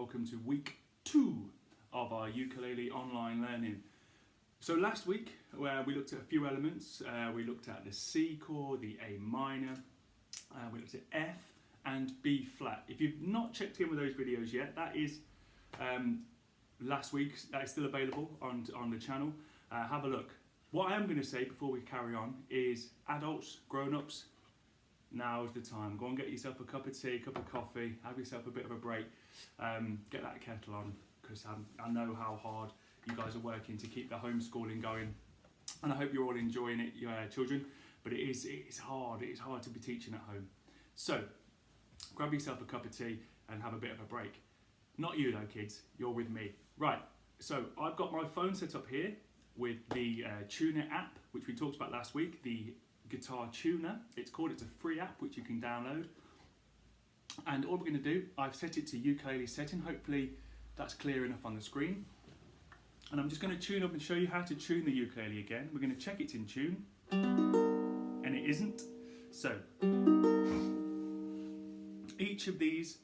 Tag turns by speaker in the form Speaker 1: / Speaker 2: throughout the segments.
Speaker 1: welcome to week 2 of our ukulele online learning. So last week we looked at a few elements. We looked at the C chord, the A minor, we looked at F and B flat. If you've not checked in with those videos yet, that is last week's, that is still available on the channel. Have a look. What I am going to say before we carry on is adults, grown-ups, now is the time. Go and get yourself a cup of tea, a cup of coffee, have yourself a bit of a break, get that kettle on, because I know how hard you guys are working to keep the homeschooling going, and I hope you're all enjoying it, your children, but it's hard to be teaching at home. So grab yourself a cup of tea and have a bit of a break. Not you though, kids, you're with me. Right, so I've got my phone set up here with the Tuner app, which we talked about last week, the Guitar Tuner. It's a free app which you can download. And all we're going to do, I've set it to ukulele setting. Hopefully that's clear enough on the screen. And I'm just going to tune up and show you how to tune the ukulele again. We're going to check it's in tune, and it isn't. So each of these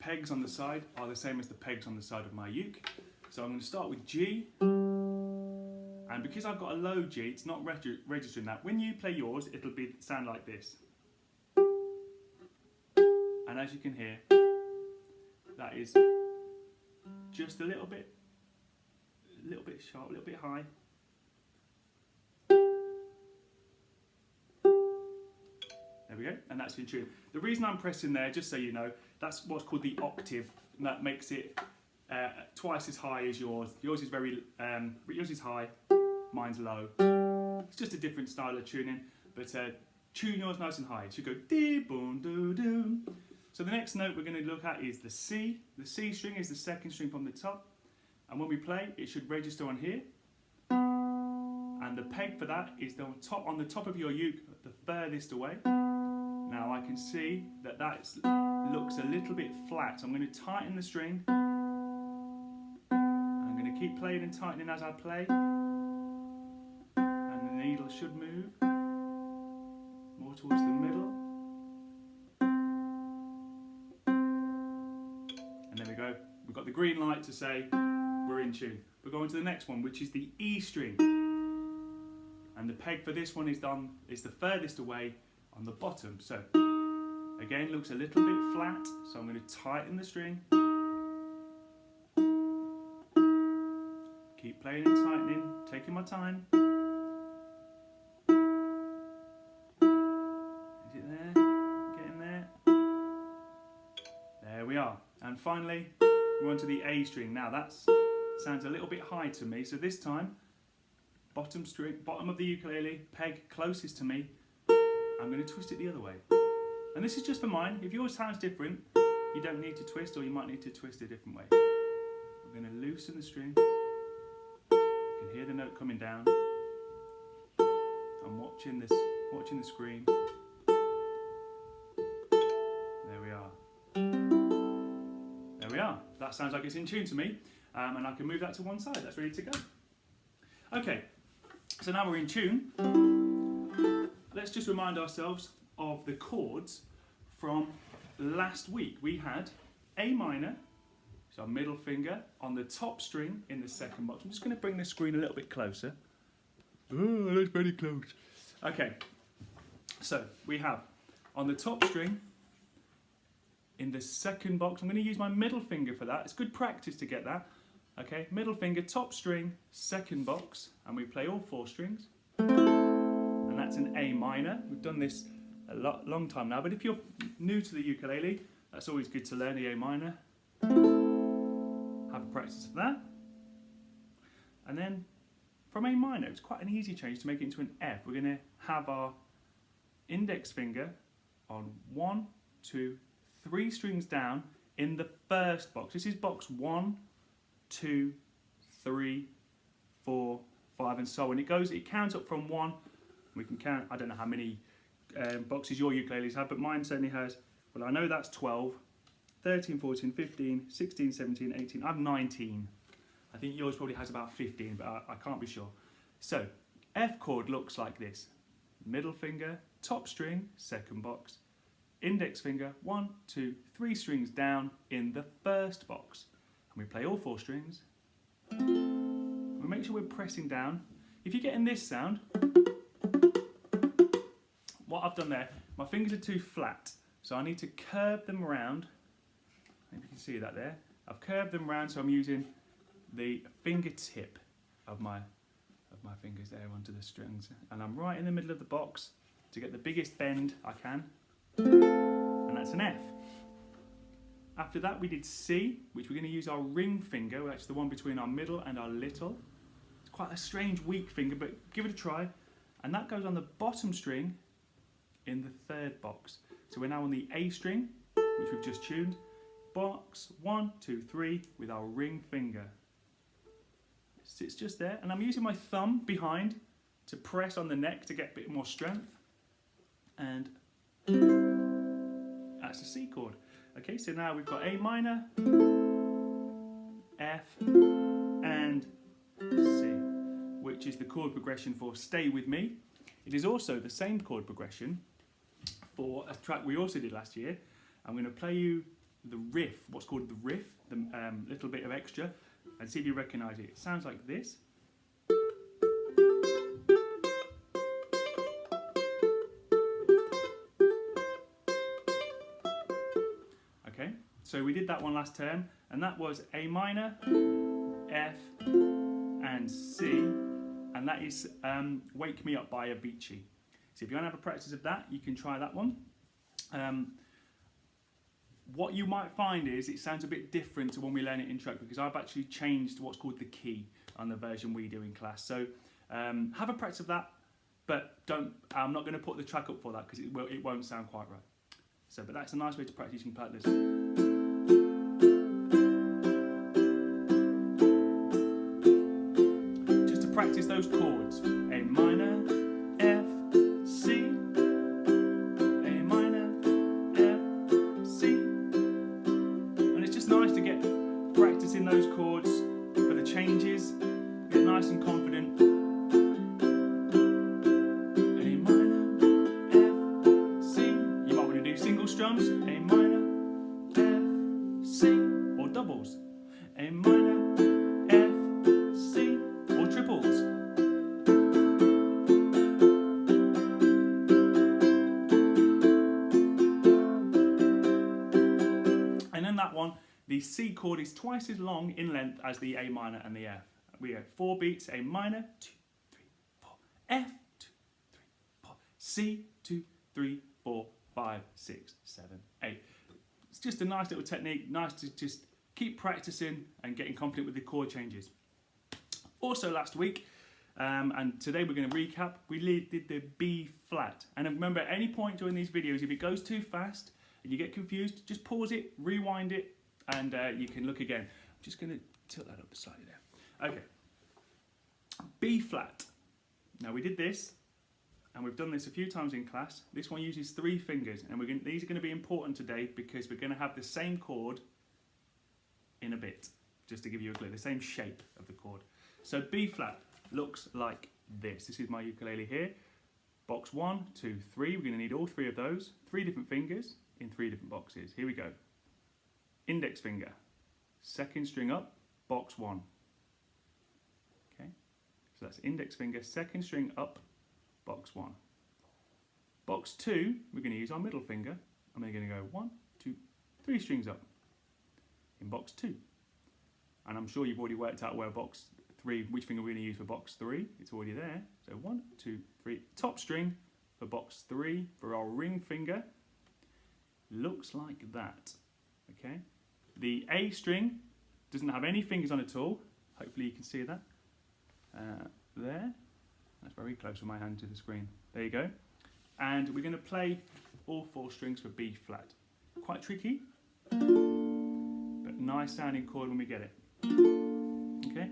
Speaker 1: pegs on the side are the same as the pegs on the side of my uke. So I'm going to start with G. And because I've got a low G, it's not registering that. When you play yours, it'll sound like this. And as you can hear, that is just a little bit sharp, a little bit high. There we go, and that's in tune. The reason I'm pressing there, just so you know, that's what's called the octave, and that makes it twice as high as yours. Yours is yours is high. Mine's low. It's just a different style of tuning, but tune yours nice and high. It should go dee boom doo doo. So the next note we're going to look at is the C. The C string is the second string from the top, and when we play, it should register on here. And the peg for that is on the top of your uke, the furthest away. Now I can see that looks a little bit flat, so I'm going to tighten the string. I'm going to keep playing and tightening as I play. The needle should move more towards the middle, and there we go. We've got the green light to say we're in tune. We're going to the next one, which is the E string, and the peg for this one is the furthest away on the bottom. So again, looks a little bit flat, so I'm going to tighten the string, keep playing and tightening, taking my time. And finally, we're on to the A string. Now that sounds a little bit high to me, so this time, bottom of the ukulele, peg closest to me, I'm going to twist it the other way. And this is just for mine. If yours sounds different, you don't need to twist, or you might need to twist a different way. We're going to loosen the string. You can hear the note coming down. I'm watching the screen. There we are. That sounds like it's in tune to me, and I can move that to one side. That's ready to go. Okay, so now we're in tune. Let's just remind ourselves of the chords from last week. We had A minor, so middle finger, on the top string in the second box. I'm just going to bring the screen a little bit closer. Oh, that's very close. Okay, so we have on the top string, in the second box, I'm going to use my middle finger for that. It's good practice to get that. Okay, middle finger, top string, second box, and we play all 4 strings. And that's an A minor. We've done this a long time now, but if you're new to the ukulele, that's always good to learn the A minor. Have a practice of that. And then from A minor, it's quite an easy change to make it into an F. We're going to have our index finger on 1, 2, 3 strings down in the first box. This is box 1, 2, 3, 4, 5, and so on. It counts up from 1. We can count, I don't know how many boxes your ukuleles have, but mine certainly has, well, I know that's 12, 13, 14, 15, 16, 17, 18, I have 19. I think yours probably has about 15, but I can't be sure. So, F chord looks like this. Middle finger, top string, second box, index finger, 1, 2, 3 strings down in the first box. And we play all 4 strings. We make sure we're pressing down. If you're getting this sound, what I've done there, my fingers are too flat, so I need to curve them around. Maybe you can see that there. I've curved them around, so I'm using the fingertip of my fingers there onto the strings, and I'm right in the middle of the box to get the biggest bend I can, and that's an F. After that we did C, which we're going to use our ring finger, which is the one between our middle and our little. It's quite a strange weak finger, but give it a try. And that goes on the bottom string in the third box. So we're now on the A string, which we've just tuned. Box 1, 2, 3 with our ring finger. It sits just there, and I'm using my thumb behind to press on the neck to get a bit more strength. And that's the C chord. Okay, so now we've got A minor, F, and C, which is the chord progression for Stay With Me. It is also the same chord progression for a track we also did last year. I'm going to play you the riff, what's called the riff, the little bit of extra, and see if you recognise it. It sounds like this. Okay, so we did that one last term, and that was A minor, F, and C, and that is Wake Me Up by Avicii. So if you want to have a practice of that, you can try that one. What you might find is it sounds a bit different to when we learn it in track, because I've actually changed what's called the key on the version we do in class. So have a practice of that, but I'm not going to put the track up for that because it won't sound quite right. So, but that's a nice way to practice. You can practice. Just to practice those chords. A minor, F, C, A minor, F, C. And it's just nice to get practicing those chords for the changes, get nice and confident. A minor, F, C. You might want to do single strums. A minor, F, C, or doubles. A minor, F, C, or triples. And in that one, the C chord is twice as long in length as the A minor and the F. We have 4 beats: A minor, 2, 3, 4, F, 2, 3, 4, C, 2, 3, 4, 5, 6, 7, 8. It's just a nice little technique, nice to just keep practicing and getting confident with the chord changes. Also last week, and today we're going to recap, we did the B flat. And remember, at any point during these videos, if it goes too fast and you get confused, just pause it, rewind it, and you can look again. I'm just going to tilt that up slightly there. Okay, B flat. Now we did this, and we've done this a few times in class. This one uses 3 fingers, and these are going to be important today because we're going to have the same chord in a bit, just to give you a clue, the same shape of the chord. So B flat looks like this. This is my ukulele here. Box 1, 2, 3. We're going to need all 3 of those. 3 different fingers in 3 different boxes. Here we go. Index finger, 2nd string up, box 1. Okay, so that's index finger, 2nd string up, box 1. Box 2, we're going to use our middle finger, and we're going to go 1, 2, 3 strings up in box 2. And I'm sure you've already worked out where box 3, which finger we're going to use for box 3. It's already there. So 1, 2, 3. Top string for box 3 for our ring finger looks like that. Okay. The A string doesn't have any fingers on it at all. Hopefully you can see that. There. That's very close with my hand to the screen. There you go. And we're going to play all 4 strings for B flat. Quite tricky, but nice sounding chord when we get it. Okay.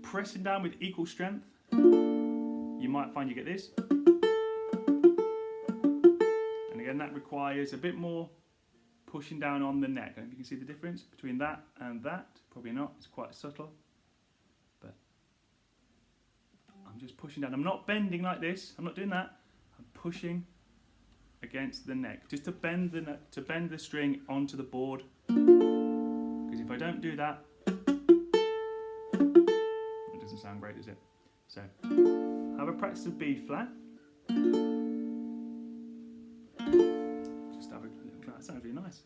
Speaker 1: Pressing down with equal strength. You might find you get this. And again, that requires a bit more pushing down on the neck. I don't know if you can see the difference between that and that. Probably not. It's quite subtle. But I'm just pushing down. I'm not bending like this. I'm not doing that. I'm pushing against the neck, just to bend the string onto the board. Because if I don't do that, it doesn't sound great, does it? So have a practice of B flat. Just have a little, that sounds really nice.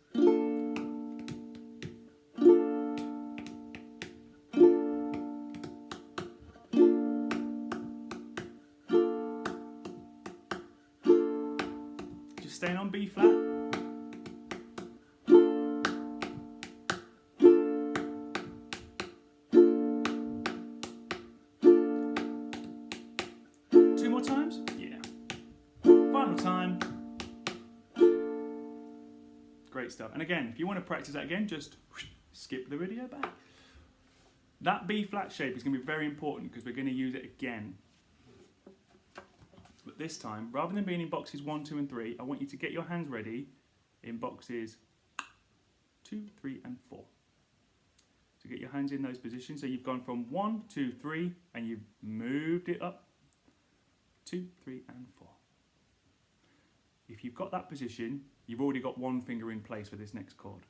Speaker 1: Just staying on B flat. Two more times? Yeah. Final time. Great stuff. And again, if you want to practice that again, just skip the video back. That B flat shape is going to be very important because we're going to use it again. But this time, rather than being in boxes 1, 2 and 3, I want you to get your hands ready in boxes 2, 3 and 4. So get your hands in those positions. So you've gone from 1, 2, 3 and you've moved it up 2, 3 and 4. If you've got that position, you've already got one finger in place for this next chord.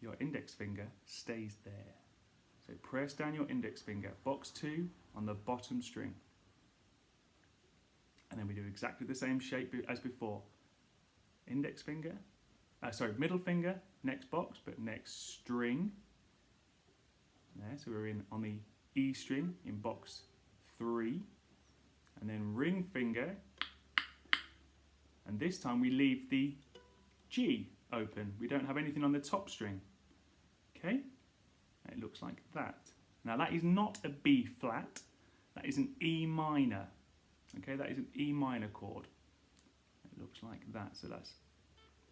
Speaker 1: Your index finger stays there. So press down your index finger, box 2 on the bottom string. And then we do exactly the same shape as before. Index finger, middle finger, next box, but next string. There, so we're in on the E string in box 3. And then ring finger. And this time we leave the G open. We don't have anything on the top string. Okay? And it looks like that. Now that is not a B flat, that is an E minor. Okay, that is an E minor chord. It looks like that. So that's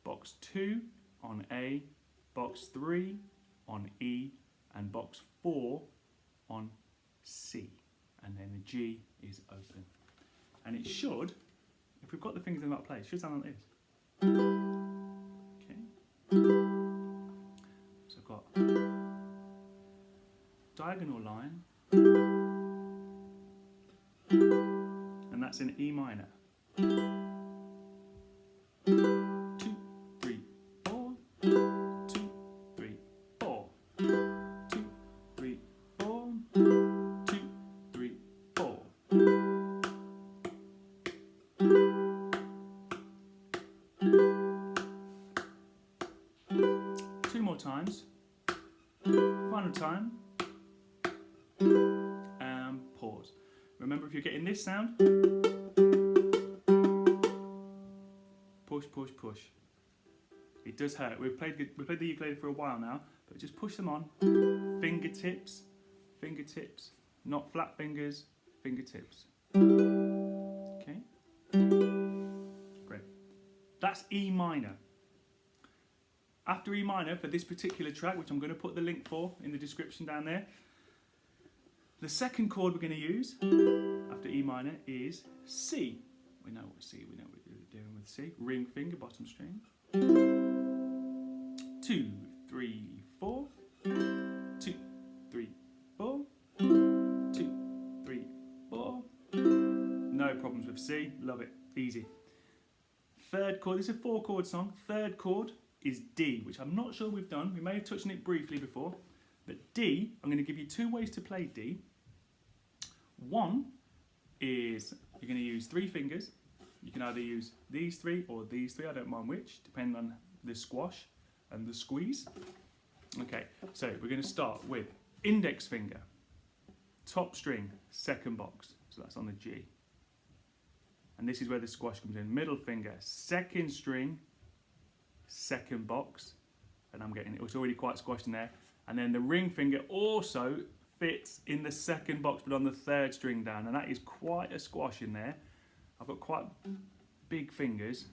Speaker 1: box 2 on A, box 3 on E, and box 4 on C. And then the G is open. And it should, if we've got the fingers in the right place, it should sound like this. Okay. So I've got diagonal line, and that's in E minor. 2, 3, 4, 2, 3, 4, 2, 3, 4, 2, 3, 4. Two more times. Final time. And pause. Remember, if you're getting this sound, push, push, push. It does hurt. We've played the ukulele for a while now, but just push them on. Fingertips, fingertips, not flat fingers, fingertips. Okay? Great. That's E minor. After E minor, for this particular track, which I'm going to put the link for in the description down there, the second chord we're going to use after E minor is C. We know what C, we know what we're doing with C. Ring finger, bottom string. 2, 3, 4. 2, 3, 4. 2, 3, 4. No problems with C, love it, easy. Third chord, this is a 4-chord song. Third chord is D, which I'm not sure we've done. We may have touched on it briefly before. But D, I'm going to give you 2 ways to play D. One is you're going to use 3 fingers. You can either use these 3 or these 3, I don't mind which, depending on the squash and the squeeze. Okay, so we're going to start with index finger, top string, second box. So that's on the G. And this is where the squash comes in. Middle finger, second string, second box. And I'm getting it, it's already quite squashed in there. And then the ring finger also fits in the second box, but on the third string down. And that is quite a squash in there. I've got quite big fingers,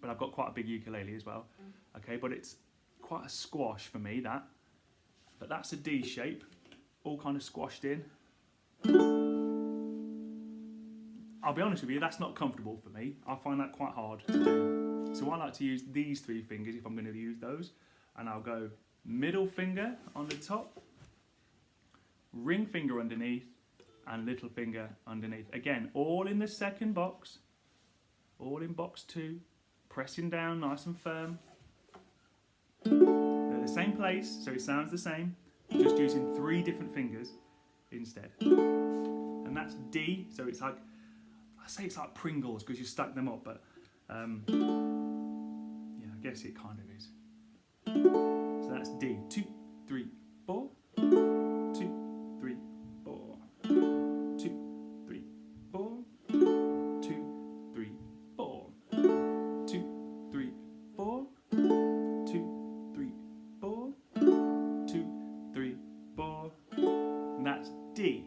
Speaker 1: but I've got quite a big ukulele as well. Okay, but it's quite a squash for me, that. But that's a D shape, all kind of squashed in. I'll be honest with you, that's not comfortable for me. I find that quite hard to do. So I like to use these 3 fingers if I'm going to use those. And I'll go middle finger on the top, ring finger underneath, and little finger underneath. Again, all in the second box, all in box 2, pressing down nice and firm. They're the same place, so it sounds the same, just using 3 different fingers instead. And that's D, so it's like, I say it's like Pringles because you stack them up, but yeah, I guess it kind of is. So that's D. 2, 3, 4. 2, 3, 4. 2, 3, 4. 2, 3, 4. 2, 3, 4. 2, 3, 4. 2, 3, 4. And that's D.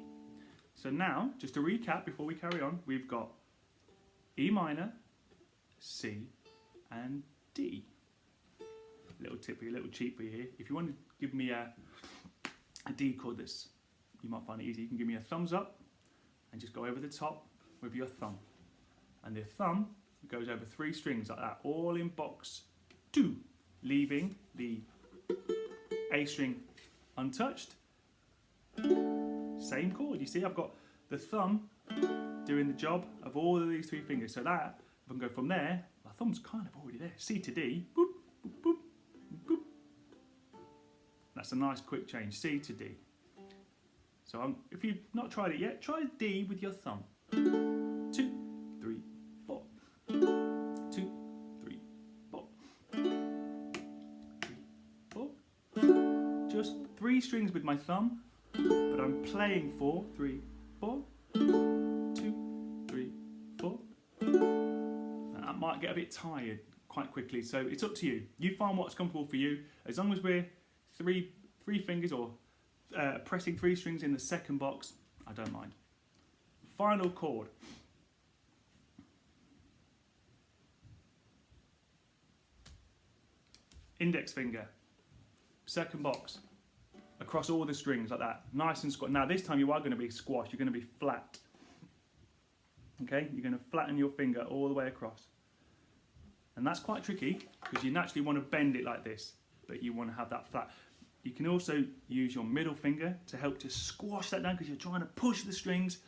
Speaker 1: So now, just to recap before we carry on, we've got E minor, C, and D. Little tip for you, little cheat for you here. If you want to give me a D chord this, you might find it easy. You can give me a thumbs up and just go over the top with your thumb. And the thumb goes over 3 strings like that, all in box 2, leaving the A string untouched. Same chord, you see I've got the thumb doing the job of all of these 3 fingers. So that, if I can go from there, my thumb's kind of already there. C to D, boop, boop, boop, boop. That's a nice quick change, C to D. So if you've not tried it yet, try D with your thumb. 2, 3, 4. 2, 3, 4. 3, 4. Just 3 strings with my thumb, but I'm playing 4, 3, 4. 2, 3, 4. That might get a bit tired quite quickly, so it's up to you. You find what's comfortable for you. As long as we're three fingers or pressing 3 strings in the second box, I don't mind. Final chord. Index finger, second box, across all the strings like that, nice and squat. Now this time you are going to be squashed, you're going to be flat. Okay, you're going to flatten your finger all the way across. And that's quite tricky because you naturally want to bend it like this, but you want to have that flat. You can also use your middle finger to help to squash that down because you're trying to push the strings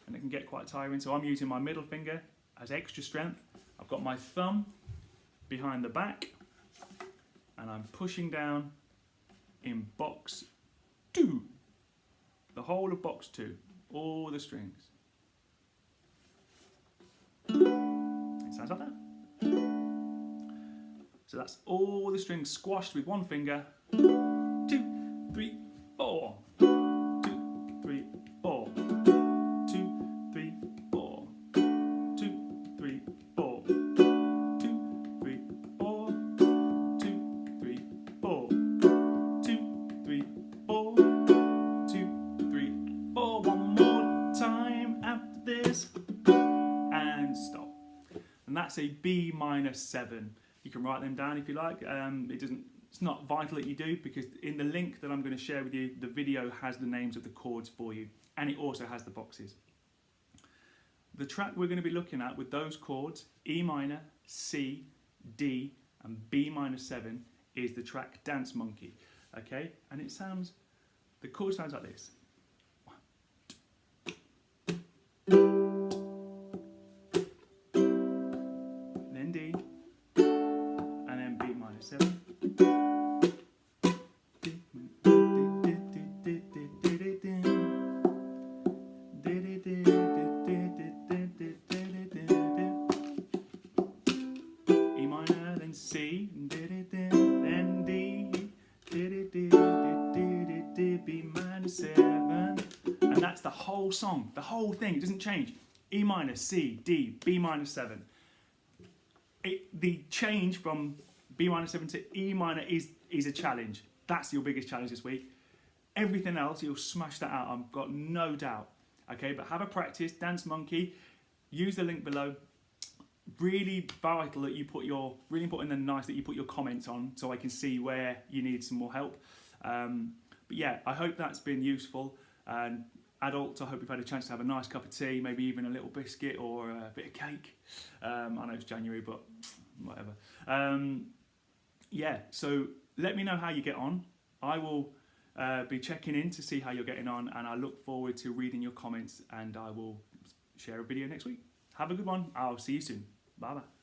Speaker 1: and it can get quite tiring. So I'm using my middle finger as extra strength. I've got my thumb behind the back and I'm pushing down in box 2. The whole of box 2, all the strings. It sounds like that. So that's all the strings squashed with one finger. 2, 3, 4. 2, 3, 4. 2, 3, 4. 2, 3, 4. 2, 3, 4. 2, 3, 4. 2, 3, 4. 2, 3, 4. One more time after this. And stop. And that's a B minor 7. You can write them down if you like. It's not vital that you do because in the link that I'm going to share with you, the video has the names of the chords for you and it also has the boxes. The track we're going to be looking at with those chords, E minor, C, D and B minor 7 is the track Dance Monkey. Okay, and it sounds, the chord sounds like this. Then D. And then B minor 7. E minor, then C, then D, B minor 7. And that's the whole song, the whole thing, it doesn't change. E minor, C, D, B minor 7. The change from B minor 7 to E minor is a challenge. That's your biggest challenge this week. Everything else, you'll smash that out, I've got no doubt. Okay, but have a practice, Dance Monkey, use the link below. Really vital that you put your, really important and nice that you put your comments on so I can see where you need some more help. But yeah, I hope that's been useful. And adults, I hope you've had a chance to have a nice cup of tea, maybe even a little biscuit or a bit of cake. I know it's January, but whatever. Yeah, so let me know how you get on. I will be checking in to see how you're getting on, and I look forward to reading your comments, and I will share a video next week. Have a good one. I'll see you soon. Bye bye.